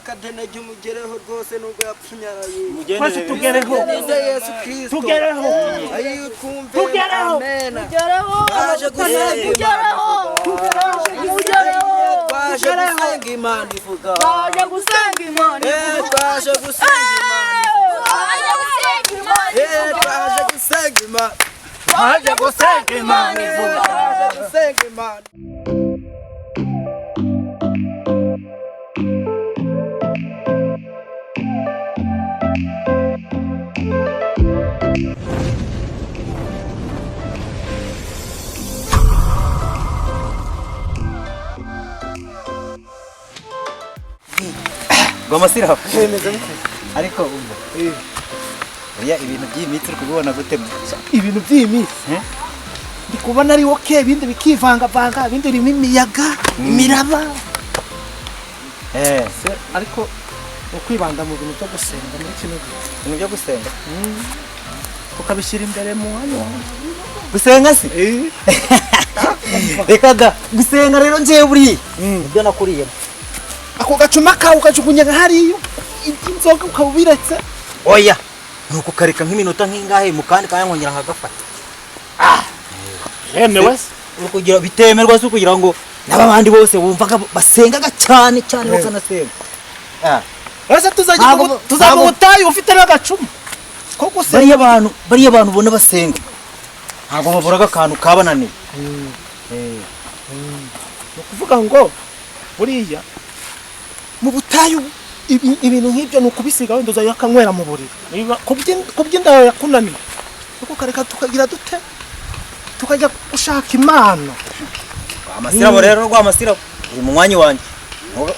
akadene jumugereho rwose nubwo yapfunyaraye Twese tugereho Yesu Kristo tugereho ayi twumve tugereho tugereho twaje gusenga Imana ivuga twaje gusenga Imana twaje gusenga Imana Gomasira ariko umva oya ibintu by'imitsi uri kubibona gute ibintu by'imitsi ndi kubona ari okay ibindi bikivanga ibindi birimo imiyaga imiraba ariko ukwibanda mu bintu byo gusenga muri kino gihe ibintu byo gusenga ukabishyira imbere mu hano gusenga si reka da gusenga rero njewe buri ibyo nakuriyemo ako gacuma kawe ukajugunya hariyo inzoga ukabiretse oya nuko kareka nk'iminota nk'ingahe mu kandi kanyongera nkagafata yemewe ukugira bitemerwa se kugira ngo n'abandi bose bumvaga basengaga cyane bakanasenga bose tuzajya ubutayu ufite n'agacuma ko gusenga bariya abantu ubona basenga ntabwo baburaga akantu kabananiye ukuvuga ngo buriya mu butayu ibintu nk'ibyo nukubisiga wenda uzayo akanywera mu buriri kuby'indayo yakunaniye uko kareka tukagira dute tukajya gushaka Imana amasirabo rero rw'amasirabo uri mu mwanya wanjye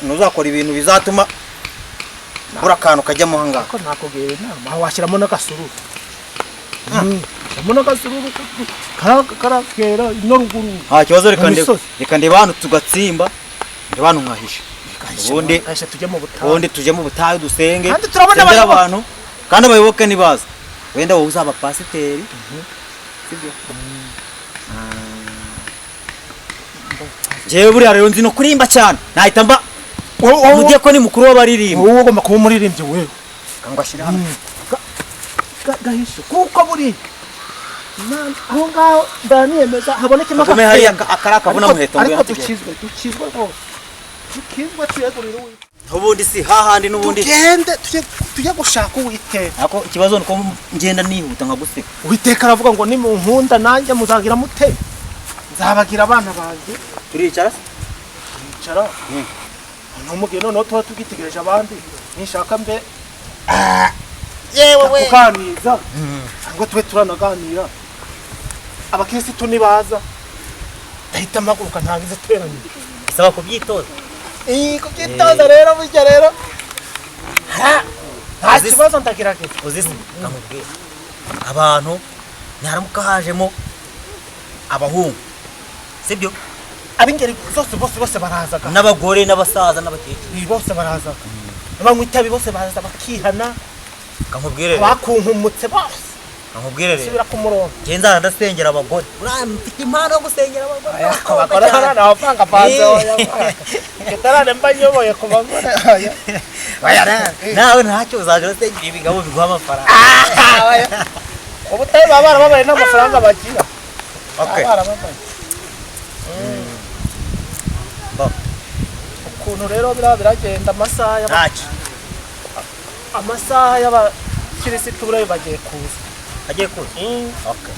ntuzakora ibintu bizatuma bura akantu kajyamo hanga ko nakubwira inama aho washyiramo n'agasururu n'agasururu karakera ino ruguru nta kibazo reka ndeba hano tugatsimba ndeba hano nkahisha ubundi tujye mu butayu dusenge sendera abantu kandi abayoboke nibaza wenda wowe uzaba pasiteri sibyo jewe buriya rero nzi no kurimba cyane nahita mba mugiye ko ni mukuru w'abaririmba wowe ugomba kuba umuririmbyi wewe kangwa shira hano gahisho kuko buri aho ngaho ndaniyemeza habonekemo akome hari akarakabona muheto ariko dukizwe rwose dukizwe tuyegurira Uwiteka ubundi si hahandi n'ubundi tugende tujye gushaka Uwiteka ako ikibazo nuko ngenda nihuta nkaguseka Uwiteka aravuga ngo ni mu nkunda nanjye muzagira mute nzabagira abana banjye turicara turicara ntumugire noneho tuba tugitegereje abandi nishaka mbe yewe we kuganiriza ngo tube turanaganira abakirisitu nibaza ndahita mpaguruka ntangize teraniro bisaba kubyitoza kubyitoza rero burya rero nta kibazo ndagerageza uzisi nkamubwira abantu ntiharamuka hajemo abahungu sibyo ab'ingeri zose bose barazaga n'abagore n'abasaza n'abakecuru bose barazaga abanywa itabi bose baraza bakihana nkamubwire bakunkumutse bose nkamubwire rero subira ku murongo genza ndasengera abagore mfite impano yo gusengera abagore n'abavanga panze ketarane mba nyoboye ku bagore nawe ntacyo uzaje urasengera ibigabo biguha amafaranga ubutayu baba barababaye n'amafaranga bagira okay ukuntu rero biragenda amasaha y'abakirisitu buriya bagiye kuza okay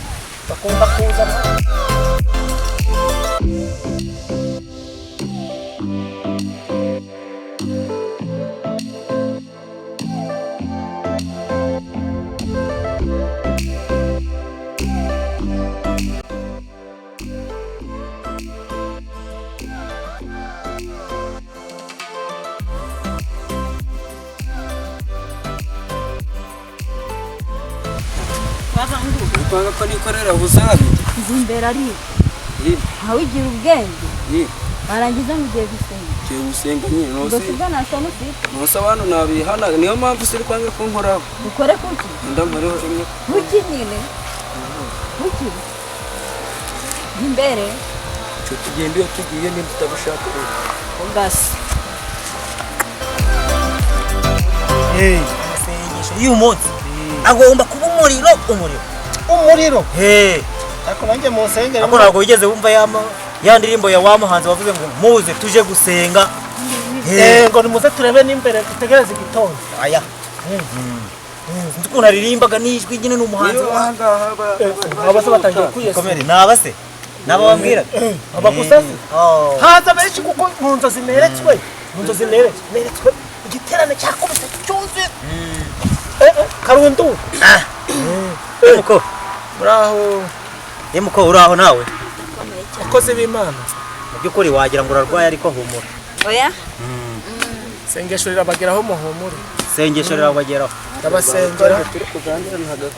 bakunda kuza Upanga ko nikorera buzabi imbere ari aho igira ubwenge barangiza mu gihe gusenga nyine nose nose abantu nabihana niyo mpamvu siri kwange ko nkora ukore kuki ndamariho rimwe kuki nyine kuki imbere cyo tugende iyo tugiye nimba tutabishaka ugasi amasengesho y'uyu munsi agomba kuba umuriro umuriro eh ariko nanjye mu nsengero ako ntabwo wigeze wumva ya ndirimbo ya wa muhanzi bavuze ngo muze tuje gusenga ngo nimuze turebe n'imbere dutegereze igitondo aya nzi ukuntu aririmbaga n'ijwi nyine n'umuhanzi abase batangiye kwiyesomera nabase nababwira abagusasi haza benshi kuko mu nzozi neretswe igiterane cyakubise cyuzuye karundu muko uraho nawe akoze b'Imana mu by'ukuri wagira ngo urarwaye ariko humura oya sengesho rirabageraho muhumure sengesho rirabageraho ndabasengera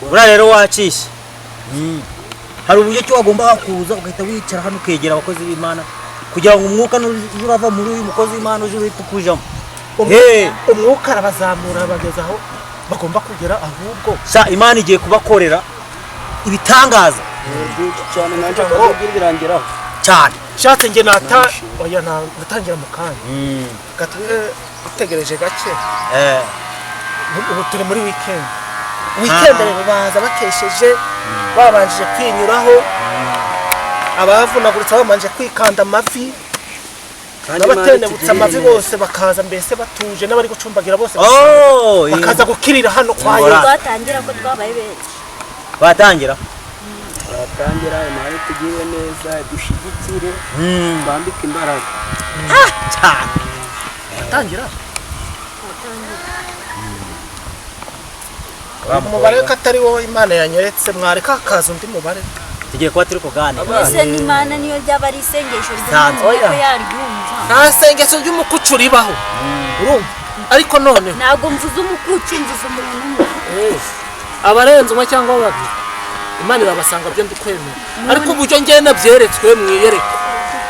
bura rero wacishe hari uburyo cyo wagomba kuza ugahita wicara hano ukegera abakozi b'Imana kugira ngo umwuka urava muri uyu mukozi w'Imana uje uhita ukujamo umwuka arabazamura bagezaho bagomba kugera ahubwo Imana igiye kubakorera ibitangaza cyane nanje akubwira birangiraho cyane shatse nge natangira mu kanya utegereje gake ubu turi muri weekend rero baza bakesheje babanjije kwinyuraho abavunaguritse babanje kwikanda amavi n'abatendebutse amavi bose bakaza mbese batuje n'abari gucumbagira bose bakaza gukirira hano kwa Yesu twatangira ko twabaye benshi batangira imana tugire neza dushigikire bambike imbaraga batangira umubare ko atari wowe Imana yanyeretse mwareka hakaza undi mubare tugiye kuba turi kuganira ese n'Imana niyo ryaba ari isengesho ry'umuntu ko yaryumva nta sengesho ry'umukucu ribaho urumva ariko none ntabwo mvuze umukucu mvuze umuntu abarenze umwe cyangwa babiri Imana irabasanga byo ndikwemera ariko uburyo ngiye nabyeretswe mwiyereka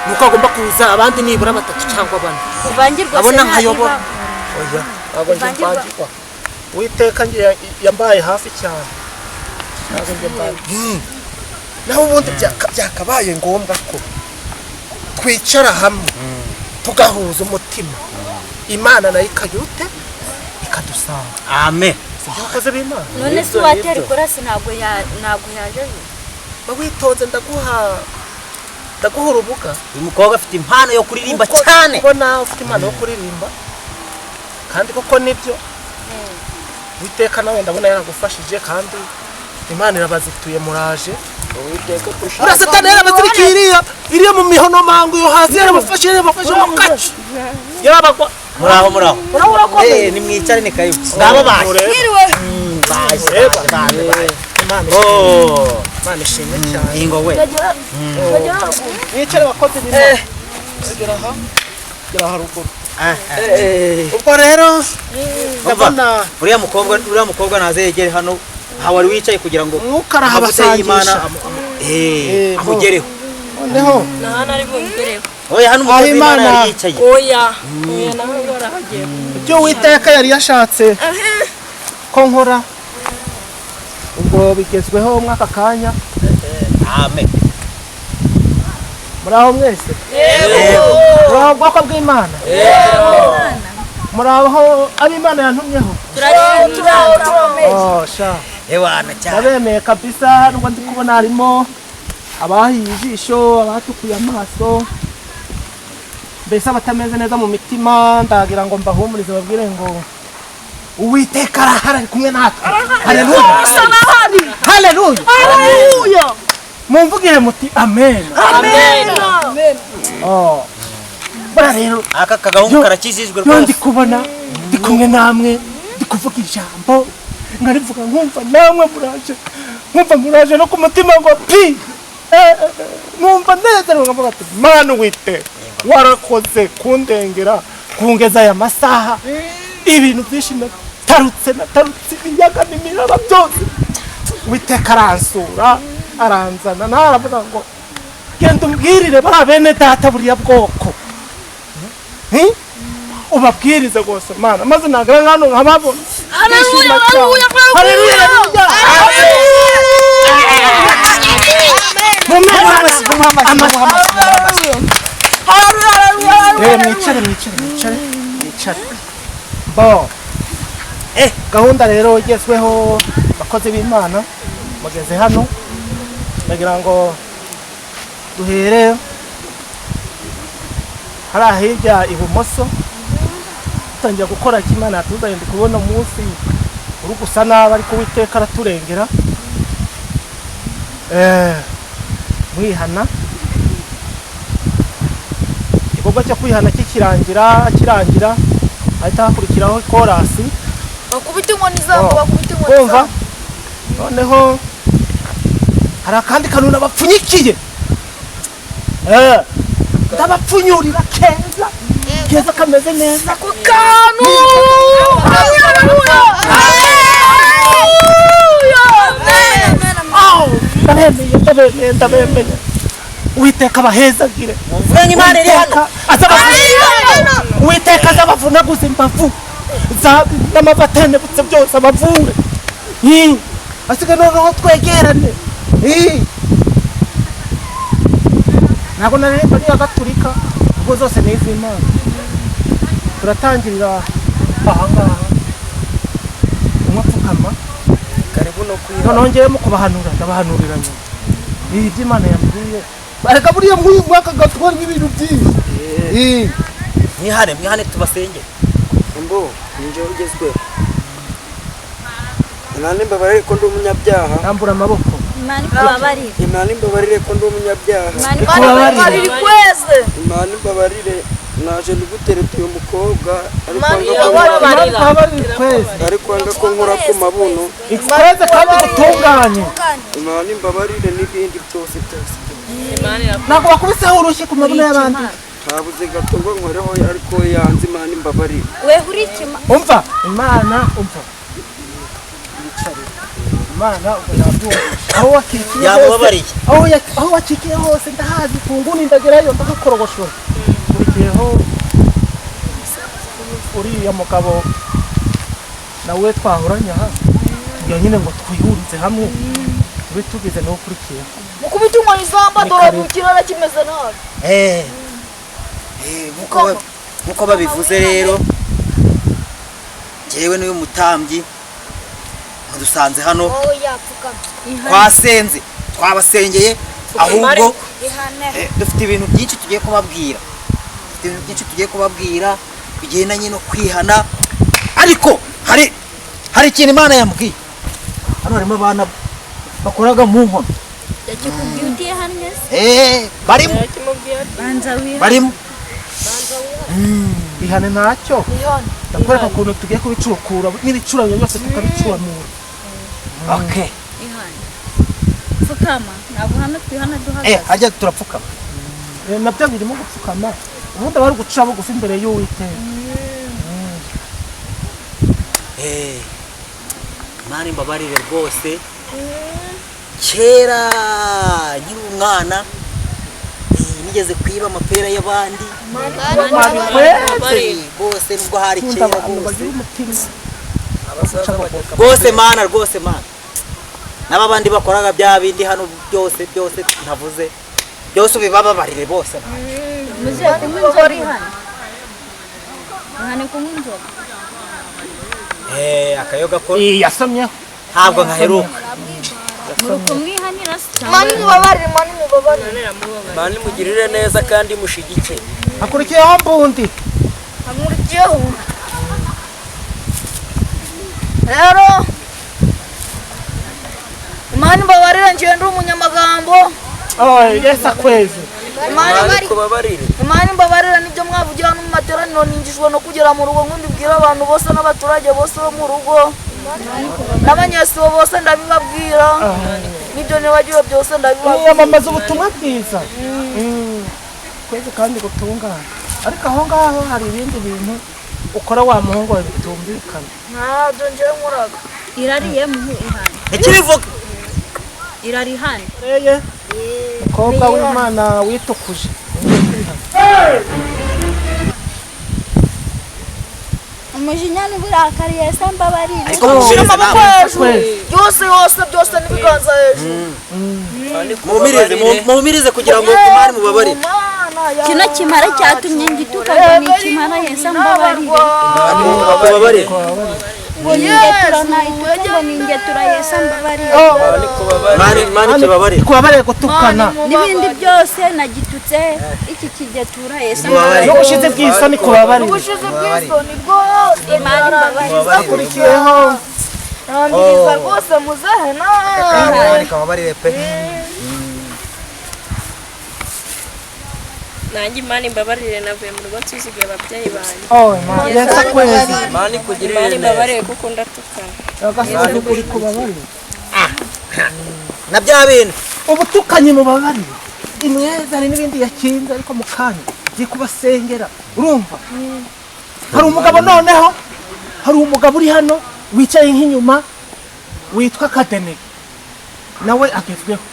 nuko agomba kuza abandi nibura 3 cyangwa 4 uvangirwa abona nkayobora oya ntabwo njye Uwiteka ngiye yambaye hafi cyane ntabwo njye mbaye naho ubundi byakabaye ngombwa ko twicara hamwe tugahuza umutima Imana nayo ikayute ikadusanga amen abakozi b'Imana none se watera ikorasi ntabwo yaje bawitonze ndaguha urubuga uyu mukobwa afite impano yo kuririmba cyane ubona ufite impano yo kuririmba kandi koko nibyo Uwiteka nawe ndabona yaragufashije kandi Imana irabazituye muraje Uwiteka urase tane yarabazirikiriya iriya mu mihono mangu yo hasi yarabafashije mukacu yarabagwa muraho ni mwicare ni karibu ngabo baje baje Imana ishimwe cyane ingo we mwicare bakoze b'Imana gera haruguru ubwo rero ndabona uriya mukobwa naze yegere hano wari wicaye kugira ngo umwuka arahabasangisha amugereho noneho nahana ari mugereho oya hano umukozi w'Imana yari yicaye oya nawe barahagera ibyo Uwiteka yari yashatse ko nkora ubwo bigezweho mwaka kanya amen muraho mwese muraho bwoko bw'Imana muraho ab'Imana yantumyeho sha ewana cyane ndabemeye kabisa nubwo ndi kubona harimo abahiye ijisho abatukuye amaso mbese abatameze neza mu mitima ndagira ngo mbahumurize babwire ngo Uwiteka arahari kumwe natwe haleluya mumvugire muti amen bara rero aka kagahungu karakijijwe rwose ndi kubona ndi kumwe namwe ndi kuvuga ijambo nkarivuga nkumva namwe muraje no ku mutima ngo pi numva nezerewe nkavuga ati Mana Uwiteka warakoze kundengera kungeza aya masaha ibintu byinshi natarutse ibiyaga n'imiraba byose Uwiteka aransura aranzana naravuga ngo genda umbwirire bara bene data buriya bwoko ubabwirize rwose Mana maze nagara nkano nkababona haleluya mwicare bo gahunda rero igezweho bakozi b'Imana mugeze hano ndagira ngo duhere hari hirya ibumoso tangira gukora kimana tuzagenda kubona umunsi uri gusa nabi ariko Uwiteka araturengera mwihana igikorwa cyo kwihana kirangira ahita hakurikiraho korasi bakubita inkoni zabo bakubita inkoni zabo noneho hari akandi kantu nabapfunyikiye ndabapfunyurira keza kameze neza ako kantu ndabemeye Uwiteka abahezagire muvunye Imana iri hano Uwiteka azabavunaguza imbavu n'amavatene butse byose abavure asiga noneho twegerane ntabwo naremba niyo gaturika ubwo zose ni iz'Imana turatangirira ahangaha umwe apfukama karibu no kwiha noneho ngewe mu kubahanura ndabahanurira nyuma ibi by'Imana yambwiye bareka buriya muri uyu mwaka gatwara ibintu byinshi mwihane tubasenge mbo ninje ugezwe Imana imbabarire ko ndi umunyabyaha rambura amaboko Imana imbabarire ko ndi umunyabyaha Imbabarire kweze Imana imbabarire naje nigutereta uyu mukobwa ariko anga ko nkora ku mabuno ikweze kandi gutunganye Imana imbabarire n'ibindi byose ntabwo bakubiseho urushyi ku mabuno y'abandi habuze gato ngo nkoreho ariko yanze Imana imbabarire umva Imana umva Imana uyabyumva aho wakikiye hose aho wakikiye hose ndahazi kunguni ndagerayo ndakakorogoshora kurikiyeho uriya mugabo nawe twahuranye aha tugira nyine ngo twihurize hamwe tube tugize no kurikiye mukubita inkoni zamba dore mu kirara kimeze nabi nkuko babivuze rero jewe n'uyu mutambyi dusanze hano twasenze twabasengeye ahubwo dufite ibintu byinshi tugiye kubabwira bigendanye no kwihana ariko hari ikintu Imana yambwiye hano harimo abana bakoraga mu nkono barimo ihane ntacyo ndakwereka ukuntu tugiye kubicurukura n'ibicurano byose tukabicuramura okay Fukama ntabwo hano twihana duhagaze hajya turapfukama nabyo birimo gupfukama ubundi bari guca bugufi imbere y'Uwiteka Imana imbabarire rwose kera nkiri umwana nigeze kwiba amapera y'abandi rwose nubwo hari kera rwose Mana n'aba bandi bakoraga bya bindi hano byose ntavuze byose ubibabarire bose muze kumwinjira hano kumwinjira akayoga ko yasamyeho ntabwo nkaheruka kumwihanira Mani mubabarire Mani mugirire neza kandi mushigike akurikiyeho mbundi rero Imana imbabarire ngende umunyamagambo Yesu akweze Imana imbabarire nibyo mwavugira no mu materaniro ningijwe no kugera mu rugo ngundi bwira abantu bose n'abaturage bose bo mu rugo n'abanyesibo bose ndabibabwira nibyo nibagiwe byose ndabibabwira yamamaza ubutumwa bwiza kweze kandi gutungana ariko aho ngaho hari ibindi bintu ukora wa muhungu wawe bitumvikana ntabyo ngiye nkuraga irariye mu ihane ikirivuga irarihane mukobwa w'Imana witukuje umujinya n'uburakari Yesu mbabarire ariko mushira amaboko hejuru byose n'ibiganza hejuru muhumirize kugira ngo Imana mubabarire kino kimara cyatumye ngituka ngo ni kimara Yesu mbabarire ngo ningetura nayitutu ngo ningetura Yesu ambabarire mani tubabarire kubabarire gutukana n'ibindi byose nagitutse iki kigetura Yesu no gushize bw'isoni kubabarire ubushize bw'isoni bwose Imana imbabarire akurikiyeho nandiriza rwose muzehe nawe kababarire pe nanjye Imana imbabarire navuye mu rugo nsuzuguye ababyeyi banjye Yesu akwezi Imana imbabarire kuko ndatukana agasaza kuri kubabarire na bya bintu ubutukanyi mubabarire imwezane n'ibindi yakinze ariko mu kanya ugiye kubasengera urumva hari umugabo noneho hari umugabo uri hano wicaye nk'inyuma witwa Kadenege nawe agezweho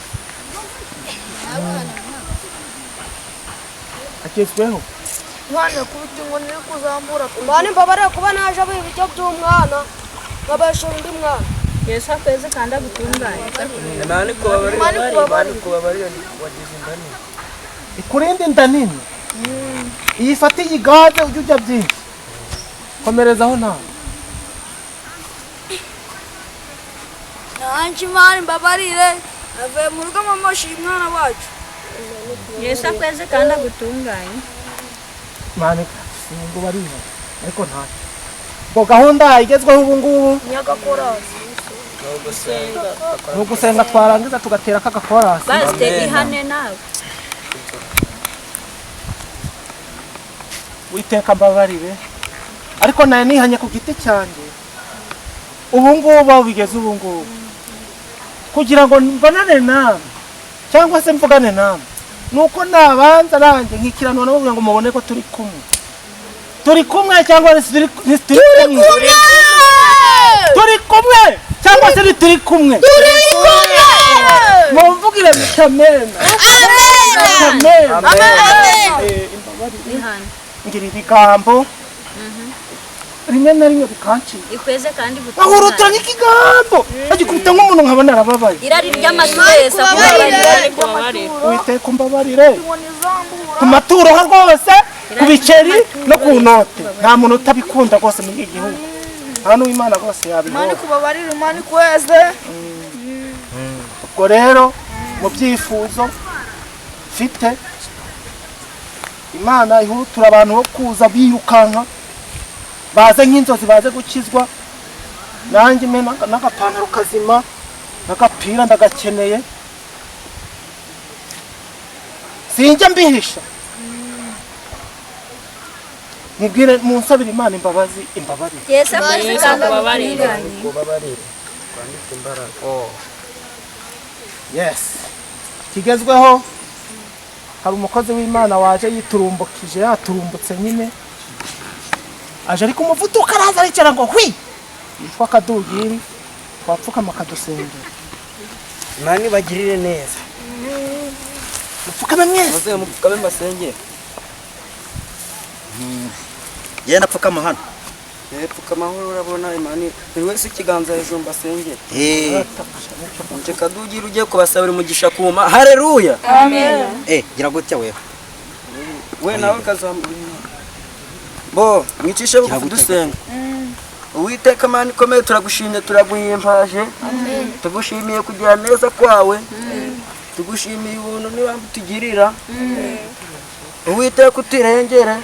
mwana kubita inkoni iri kuzambura Imana imbabarire kuba naje abo ibiryo by'umwana nkabasha undi mwana Yesu akwezi kandi agutunganye Imana kubabarira ikurinde inda nini iyi fata iyi gaze ujye ujya byinshi komerezaho nawe nanjye Imana imbabarire avuye mu rugo mamoshi umwana wacu Yesu akwezi kandi agutunganye manika singo bariho ariko nta ngo gahunda igezweho ubu ngubu nyagakorasi ni ugusenga twarangiza tugatera kagakorasi basite ihane nawe witeka mbabarire ariko naye nihanye ku giti cyanjye ubu ngubu aho bigeze ubu ngubu kugira ngo mbonane nawe cyangwa se mvugane nawe nuko nabanza nanjye nkikiranwa nabo ngo mubone ko turi kumwe cyangwa turi kumwe cyangwa se turi kumwe mumvugire amen ngira ibigambo rimwe na rimwe bikanciye ikweze kandi ahurutira nk'ikigambo agikubita nk'umuntu nkabona arababaye irari ry'amasura Yesu akubabarire witeka umbabarire ku maturo rwose ku biceri no ku note nta muntu utabikunda rwose muri iki gihugu hano Imana rwose yabibona Imana kubabarira Imana kweze ubwo rero mu byifuzo mfite Imana ihutura abantu bo kuza birukanka baze nk'inzozi baze gukizwa nanjye me n'agapantaro kazima n'agapira ndagakeneye sinjya mbihisha mubwire munsabire Imana imbabazi imbabarire Yesu akwezi kandi kubabarire kwandika imbaraga yes kigezweho hari umukozi w'Imana waje yiturumbukije yaturumbutse nyine aje ariko umuvuduka araza aricara ngo hwi yitwa Kadugiri twapfukama kadusengera Imana ibagirire neza mupfukame mwese muze mupfukame mbasengere genda pfukama hano pfukama aho urabona Imana buri wese ikiganza hejuru mbasengere nje Kadugiri ugiye kubasabira umugisha kuma haleluya amen gira gutya we nawe kazambura bo mwicishe bugufi dusenga Uwiteka Mana ikomeye turagushimye turaguhimbaje tugushimiye kugira neza kwawe tugushimiye ubuntu n'ibambu tugirira Uwiteka utirengere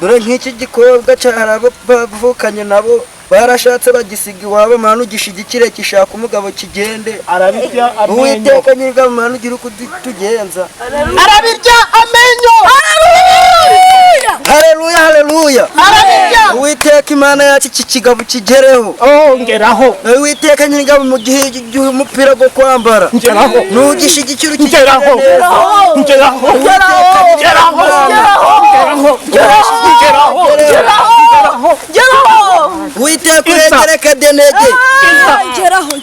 dore nk'iki gikobwa cyarabo bavukanye nabo barashatse bagisiga iwabo Mana ugishigikire kishaka umugabo kigende arabirya amenyo Uwiteka nyirwa Mana ugira uko tugenza arabirya amenyo haleluya haleluya Uwiteka Imana yacu iki kigabo kigereho ngeraho Uwiteka nyirwa mu gihe umupira go kwambara ngeraho nugishigikira ngeraho ngeraho Uwiteka uregere Kadenege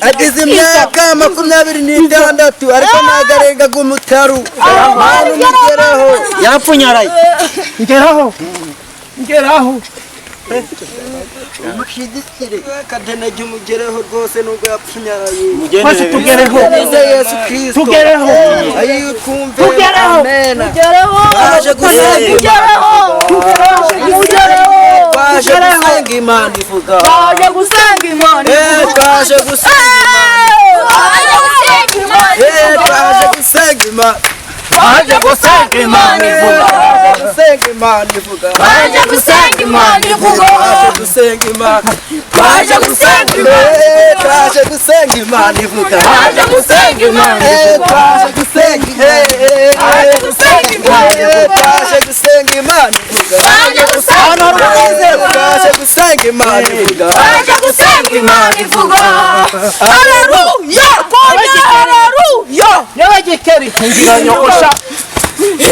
agize imyaka 26 ariko nagarenga gumutaru ngeraho yapfunyaraye ngeraho umushigikire Kadenege umugereho rwose nubwo yapfunyaraye twese tugereho Yesu Kristo tugereho ayi kumve tugereho amen tugereho aje gusenga tugereho twaje gusenga Imana ivuga twaje gusenga Imana twaje gusenga Imana twaje gusenga Imana Twaje gusenga Imana ivuga gusenga Imana ivuga twaje gusenga Imana ivuga gusenga Imana twaje gusenga Imana twaje gusenga Imana ivuga twaje gusenga Imana twaje gusenga twaje gusenga Imana twaje gusenga Imana ivuga twaje gusenga Imana ivuga twaje gusenga Imana ivuga haleluya haleluya y'abagikeri ingira nyokosha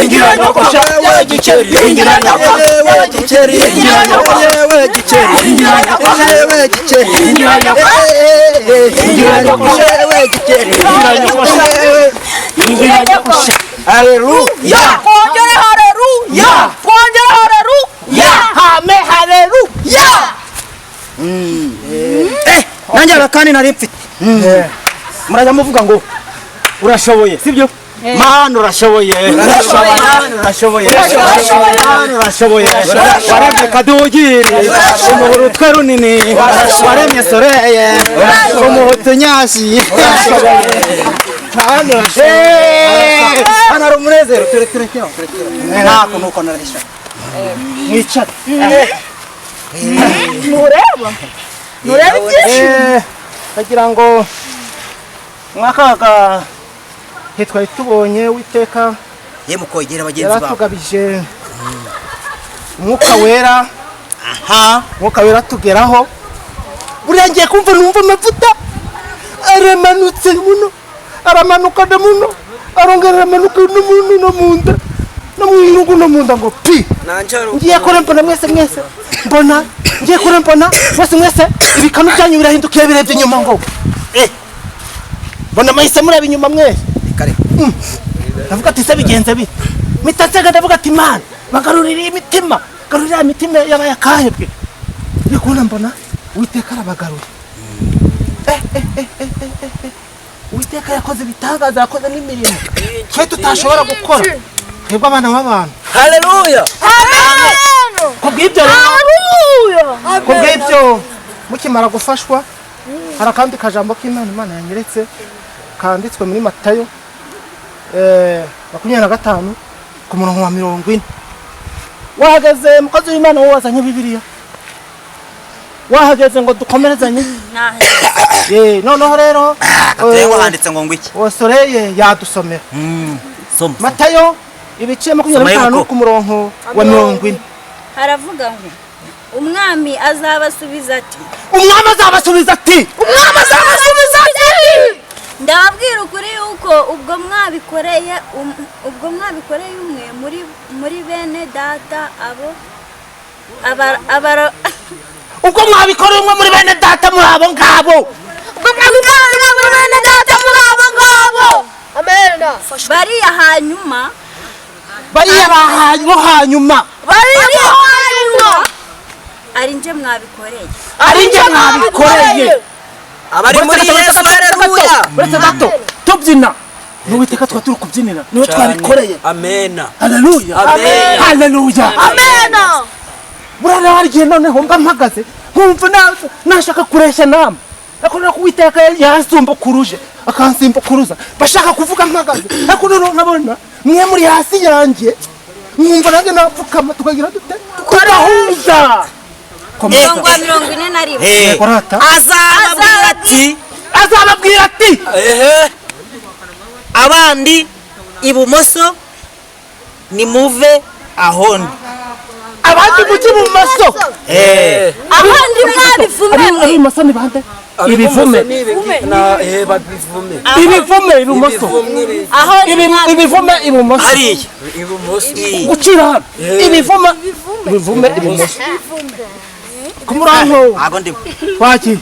ingira nyokosha y'abagikeri ingira nyokosha y'abagikeri ingira nyokosha y'abagikeri ingira nyokosha y'abagikeri ingira nyokosha ingira nyokosha y'abagikeri ingira nyokosha ingira nyokosha haleluya twongere haleluya twongere haleluya hame haleluya nanjye abakandi nari mfite murajya muvuga ngo urashoboye sibyo mana urashoboye urashoboye waremye kadugiri umuhuru utwe runini waremye soreye umuhutu nyashi hano hari umunezero turekere ntako nuko narisha mwicare nureba ibyinshi ndagira ngo mwakaga twari tubonye Uwiteka ye mukogera bagenzi bawe yaratugabije umwuka wera aha umwuka wera tugeraho buriya ngiye kumva numva amavuta aramanutse muno aramanuka no muno arongera aramanuka no muno no munda no mu irugu no munda ngo pi ngiye kure mbona mwese mbona ngiye kure mbona mwese ibikanu byanyu birahindukiye birebye inyuma ngo mbona mahise mureba inyuma mwese ndavuga ati se bigenze bite mitatega ndavuga ati Imana bagarurira imitima garurira imitima y'abayakahebwe nikubona mbona Uwiteka arabagaruye Uwiteka yakoze ibitangaza yakoze n'imirimo twe tutashobora gukora twebwe abana b'abantu haleluya kubw'ibyo mukimara gufashwa hari akandi kajambo k'Imana yanyeretse kanditswe muri Matayo 25 ku murongo wa 40 wahageze mukozi w'Imana wowe wazanye Bibiliya wahageze ngo dukomerezanye noneho rero atego handitse ngo ngwiki wosoreye yadusomera soma Matayo ibice 25 ku murongo wa 40 haravuga ngo umwami azabasubiza ati ndababwira ukuri yuko ubwo mwabikoreye umwe muri bene data ubwo mwabikoreye umwe muri bene data muri abo ngabo amena bariya hanyuma ari nje mwabikoreye abari muri Yesu haleluya uretse gato tubyina n'Uwiteka twa turi kubyinira niwe twabikoreye amena haleluya haleluya amena burana hargiye noneho mba mpagaze nkumva nashaka kureshya namwe akora ko Uwiteka yasumba kuruje akansimba kuruza bashaka kuvuga mpagaze ariko nabona mwe muri hasi yanjye mwumva nange napfukama tukagira dute tugahuza mirongo 41 korata azababwira ati abandi ibumoso nimuve ahondi abandi muki bumoso abandi mwabivume ibumoso ni bande ibivume ibumoso ibivume ibumoso hariya gucira ibivume ibumoso kumurango ago ndi kwaki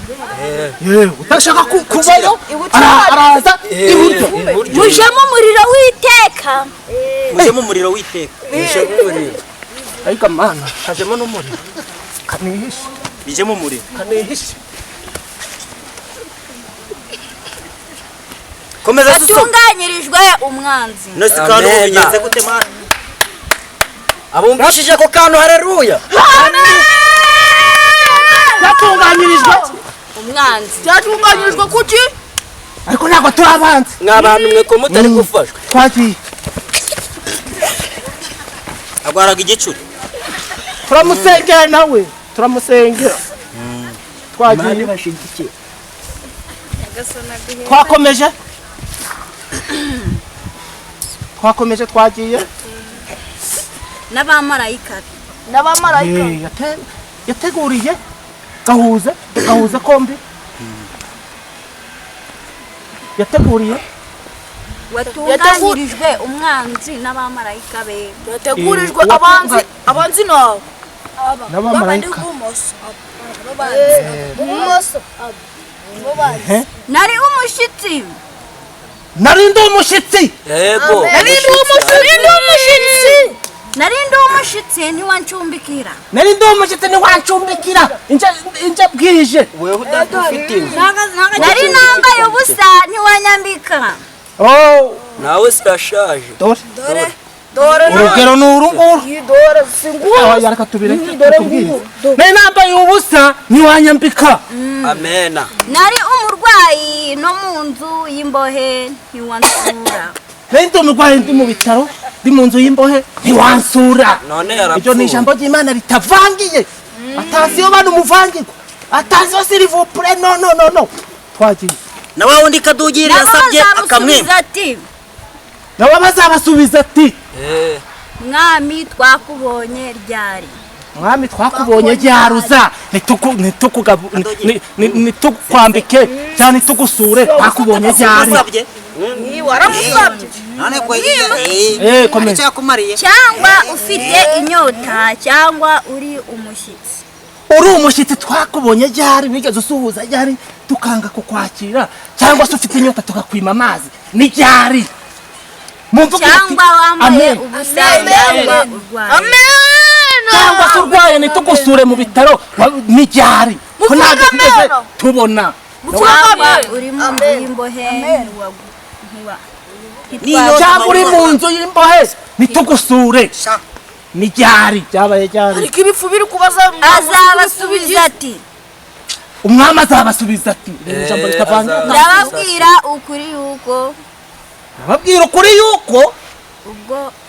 utashaka kuvayo araza iburyo mujemo umuriro w'Iteka ariko mana kajemo n'umuriro kanihishe bijemo umuriro kanihishe komeza atunganyirijwe umwanzi no sikano bigenze gute mana abumvishije ko kantu haleluya amen cyatunganyirijwe umwanzi cyatunganyirijwe kuki ariko ntabwo turabanza mwabantu mwe ko mutari gufashwa twagiye agwaraga igicuri turamusengera nawe turamusengera twagiye bashigikiye twakomeje twagiye n'abamarayika yateguriye gahuza kombi yateguriye watunganyirijwe umwanzi n'abamarayika be yategurijwe abanzi nawe n'abamarayika nari umushyitsi narindi umushyitsi yego narindi umushyitsi ntiwancumbikira narindi umushyitsi ntiwancumbikira inje bwije wewe udafite inzu nari nambaye ubusa ntiwanyambika nawe sirashaje dore urugero ni urunguru dore singuye yareka tubireke tubwire nari nambaye ubusa ntiwanyambika amena nari umurwayi no mu nzu y'imbohe ntiwansura narindi umurwayi ndi mu bitaro ndi mu nzu y'imbohe ntiwansura none iryo ni yarapfuye ijambo ry'Imana ritavangiye atasiyo bana umuvangirwa atasiyo silivupure no twagiye na wa wundi Kadugiri yasabye akamwima ati nawe bazabasubiza ati mwami twakubonye ryari mwami twakubonye ryaruza nitukwambike cyane nitugusure twakubonye ryari waramusabye none ko komeza yakumariye cyangwa ufite inyota cyangwa uri umushyitsi uri umushyitsi twakubonye ryari wigeze usuhuza ryari tukanga kukwakira cyangwa se ufite inyota tukakwima amazi ni ryari cyangwa wambaye ubusa cyangwa urwaye cyangwa se urwaye nitugusure mu bitaro ni ryari ko ntabwo tugeze tubona cyangwa uri mu nzu y'imbohe cyangwa uri mu nzu y'imbohe nitugusure ni ryari byabaye ryari ariko ibifu biri kubaza azabasubiza ati umwami azabasubiza ati ijambo ritavanze ndababwira ukuri yuko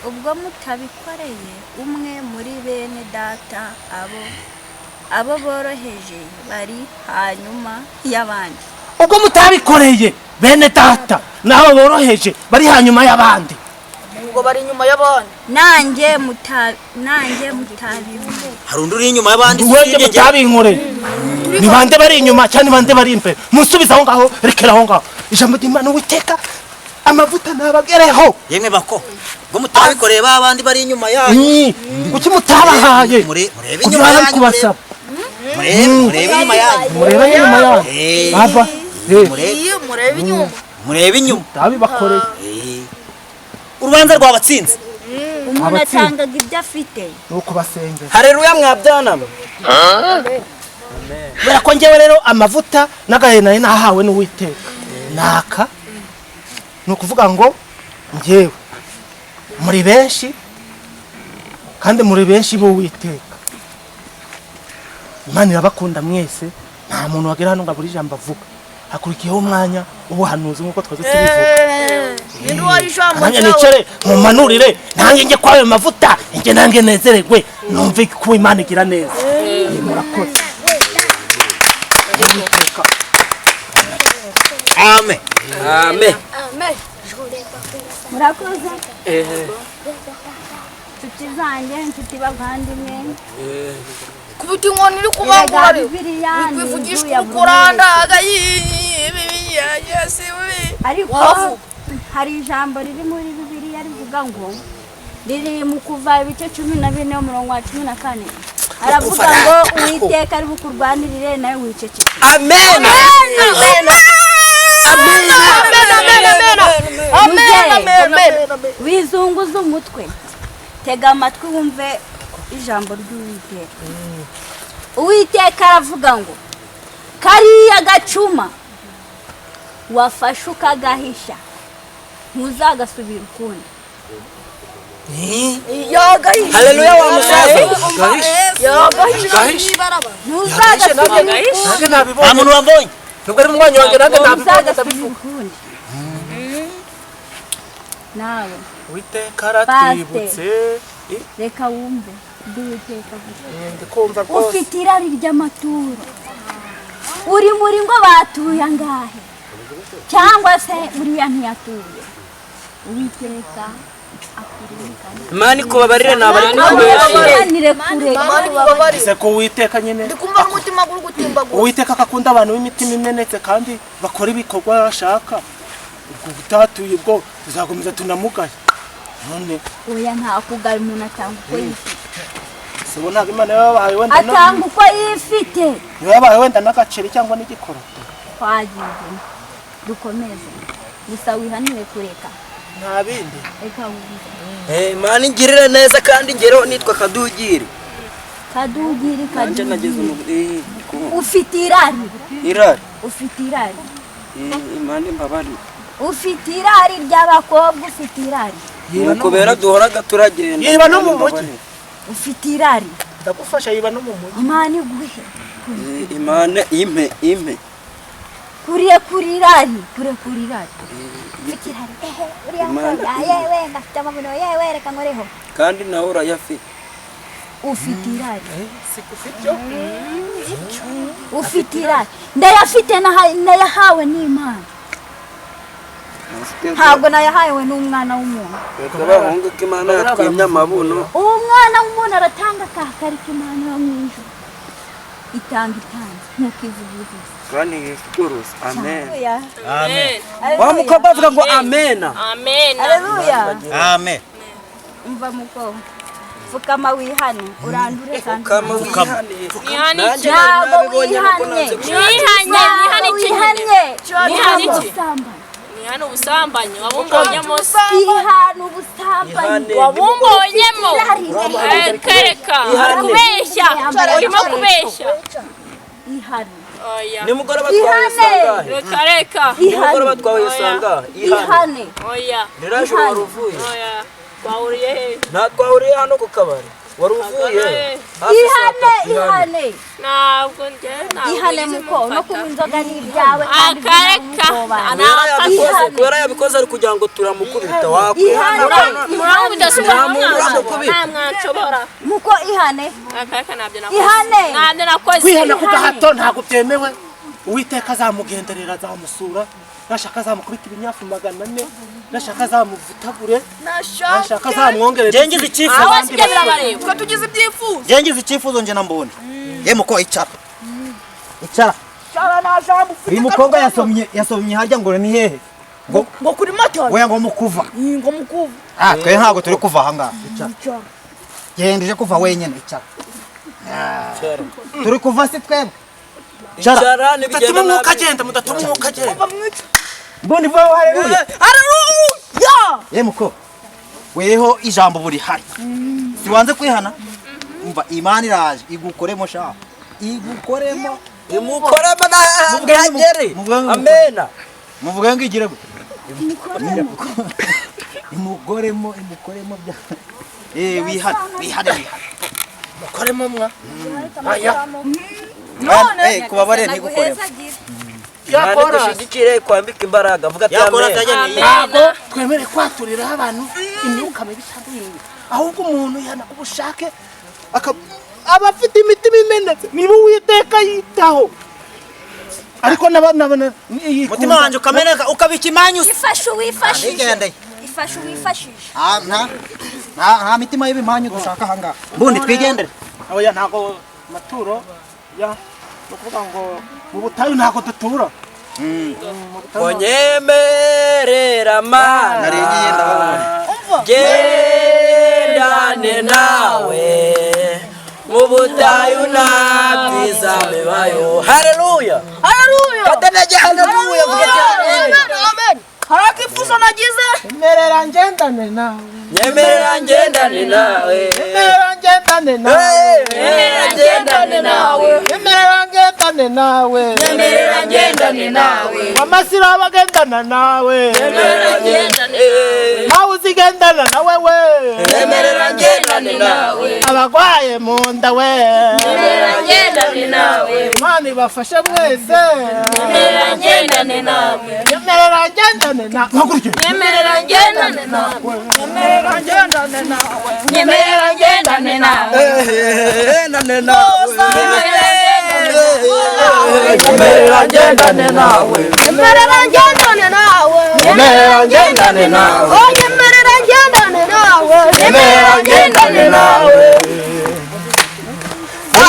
ubwo mutabikoreye umwe muri bene data abo boroheje bari hanyuma y'abandi ubwo mutabikoreye bene data nabo boroheje bari hanyuma y'abandi ngo bari inyuma y'abandi nanjye mutabinkoreye hari undi uri inyuma y'abandi wende mutabinkoreye ni bande bari inyuma cyane bande bari imbere musubiza aho ngaho rekera aho ngaho ijambo ry'Imana witeka amavuta nabagereho yemwe bako ngo mutabikoreye babandi bari inyuma yanyu kuki mutabahaye murebe inyuma yanyu kubasaba murebe inyuma yanyu baba murebe inyuma tabibakoreye urubanza rwabatsinze umuntu atangaga ibyo afite nuko basengera haleluya mwabyanama kubera ko njyewe rero amavuta n'agahena nahawe n'Uwiteka naka ni ukuvuga ngo njyewe muri benshi kandi muri benshi b'Uwiteka Imana irabakunda mwese nta muntu wagera hano ngo abure ijambo avuga hakurikiyeho umwanya ubuhanuzi nk'uko twaze tubivuga nanjye nicare mumanurire nanjye njye kwayo mavuta njye nanjye nezererwe numve ko Imana igira neza murakoze amen amen murakoze inshuti zanjye inshuti bavandimwe kubita inkoni iri kubangura kwivugishwa ukurandaga ariko hari ijambo riri muri Bibiliya rivuga ngo riri mu Kuva ibice 14 umurongo wa 14 aravuga ngo Uwiteka ari bukurwanirire nawe wiceceke amen wizunguza umutwe tega amatwi wumve ijambo ry'Uwiteka Uwiteka aravuga ngo kariya gacuma wafashe ukagahisha ntuzagasubira ukundi yagahishe Haleluya wa musaza. yagahishe nange nabibonye nta muntu wambonye nubwo ari umwanya wanjye nange nabibonye ndabivuga nawe Uwiteka aratwibutse reka wumve Uwiteka ndikumva rwose ufite irari ry'amaturo uri muri ngo batuye angahe cyangwa se buriya ntiyatuye Uwiteka Imana ikubabarire akurire kure ese ko Uwiteka nyine ndikumva umutima guri gutimbagura Uwiteka akakunda abantu b'imitima imenetse kandi bakora ibikorwa bashaka ubwo butatuye ubwo tuzakomeza tunamugaye none oya nta kugara umuntu atanga uko yifite sebo ntabwo Imana yabahaye wenda atanga uko yifite yabahaye wenda n'agaceri cyangwa n'igikoro twagize dukomeze gusa wihanire kureka nta bindi reka wumve Imana ingirire neza kandi ngereho nitwa Kadugiri. kadugiri Nanje nageze kadugiri ufite irari irari. ufite irari Imana imbabari. ufite irari ry'abakobwa ufite irari Kubera duhoraga turagenda. yiba no mu mujyi ufite irari ndagufasha yiba no mu mujyi Imana iguhe Imana impe. kuriye kuri irari ufite irari uriya mukobwa yewe ngafite amabuno yewe reka nkoreho Kandi nawe urayafite. ufite irari ufite irari ndayafite nayahawe n'Imana ntabwo nayahawe n'umwana w'umuntu Bahunga ko Imana yatwimye amabuno. uwo mwana w'umuntu aratanga akakarika Imana yo mu ijuru itanga nk'uko ivuga Kandi yifuruse. Amen. amen Wa mukobwa avuga ngo amena. Amen. Haleluya amen umva muko fukama wihane urandure kandi Kama wihane. Nihani Nanje ntabwo nabibonye nuko wihanye nanze wihanye ihane ubusambanyi wabumbonyemo ihane ubusambanyi wabumbonyemo kereka kubeshya urimo kubeshya ihane oya nimugoroba twasangahe. reka Nimugoroba twasangahe. ihane oya Niraje waruvuye. oya twahuriye he Nta twahuriye hano ku kabari. Waruvuye. ihane ntabwo njye ihane muko no kunywa inzoga ni ibyawe kandi akareka Kubera yabikoze ari kugira ngo turamukubita ihane wakwihana. muraho bidasubira Nta mwacobora muko ihane akareka ntabyo nakoze ihane ntabyo nakoze kwihana ku gahato ntabwo byemewe Uwiteka azamugenderera azamusura nashaka azamukubita ibinyafu 400 nashaka azamuvutagure nashaka azamwongerera jengize icyifuzo aho sibyo birabareba twa tugize ibyifuzo jengize icyifuzo nje nambonye muko icara uyu mukobwa yasomye harya ngo ni hehe ngo kuri moto oya ngo mukuva ngo mukuva twe ntabwo turi kuva aha ngaha icara genda uje kuva wenyine icara turi kuva si twebwe Icara nibigenda mudatuma umwuka agenda mbundi vuba haleluya muko weho ijambo buri hari siwanze kwihana umva Imana iraje igukoremo sha igukoremo imukoremo nagere. Amena. muvuga ngo igire gute imukoremo bya wihane mukoremo mwa none kubabare ntigukoremo yakora Dushigikire kwambika imbaraga. Avuga ati amen. ntabwo twemere kwaturiraho abantu imyuka mibi itandukanye ahubwo umuntu yana ubushake aba afite imitima imenetse niba Uwiteka yitaho ariko nabana mutima wanjye ukameneka ukabika imanyu ifashe wifashisha nta mitima y'ibimanyu dushaka aha ngaha mbundi twigendere oya ntabwo maturo ya ukuvuga ngo mu butayu ntabwo dutura Onyemerera Mana. narengiye ndababona Gendane nawe mu butayu nabwiza bibayo. Haleluya. Haleluya. Katanege haleluya. amen hari akifuzo nagize. Nyemerera ngendane nawe. Nyemerera ngendane nawe. Nyemerera ngendane nawe. Nyemerera ngendane nawe. Nyemerera ngendane nawe. Nyemerera ngendane nawe. Amasira abagendana nawe. Nyemerera ngendane nawe uzigendana nawe we. Nyemerera ngendane nawe. Abagwaye mu nda we. Nyemerera ngendane nawe. Imana ibafashe mwese. Nyemerera ngendane nawe. Nyemerera ngendane nawe. Nyemerera ngendane nawe. Nyemerera ngendane nawe. Nyemerera ngendane nawe. nane nawe Nyemerera ngendane nawe. Nyemerera ngendane nawe. Nyemerera ngendane nawe. Oh, nyemerera ngendane nawe.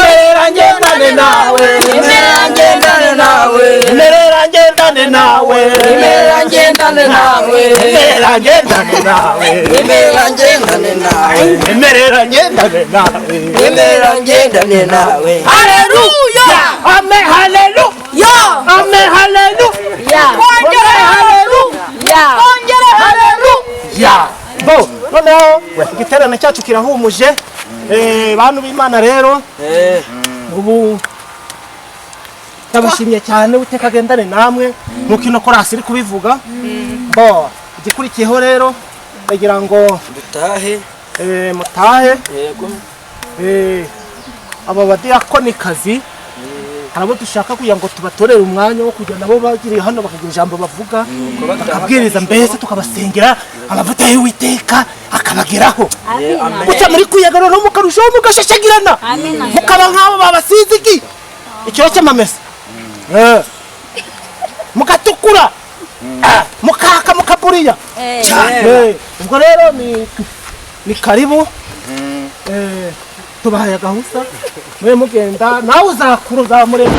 Nyemerera ngendane nawe. Nyemerera ngendane nawe. Nyemerera ngendane nawe. Nyemerera ngendane nawe. Nyemerera ngendane nawe. Nyemerera ngendane nawe. Nyemerera ngendane nawe. Nyemerera ngendane nawe. Nyemerera ngendane nawe. Haleluya! Amen, haleluya! Amen, haleluya! Ongera haleluya! Ongera haleluya! Bo, noneho igiterane cyacu kirahumuje. Bantu b'Imana rero ubu ndabashimye cyane uteka agendane namwe nkuko ino korasi iri kubivuga. Bo, igikurikiyeho rero ndagira ngo Dutahe. mutahe. Yego. Aba badiyakonikazi harabo dushaka kugira ngo tubatorere umwanya wo kujya nabo bagiriye hano bakagira ijambo bavuga bakabwiriza mbese tukabasengera amavuta y'Uwiteka akabageraho. Guca muri kuyagana no mukarushaho mugashashagirana mukaba nk'abo babasizigi ikiro cy'amamesa mugatukura mukaka mukaburiya. Ubwo rero ni karibu tubahaye agahusa mwe mugenda nawe uzakura uzamureba.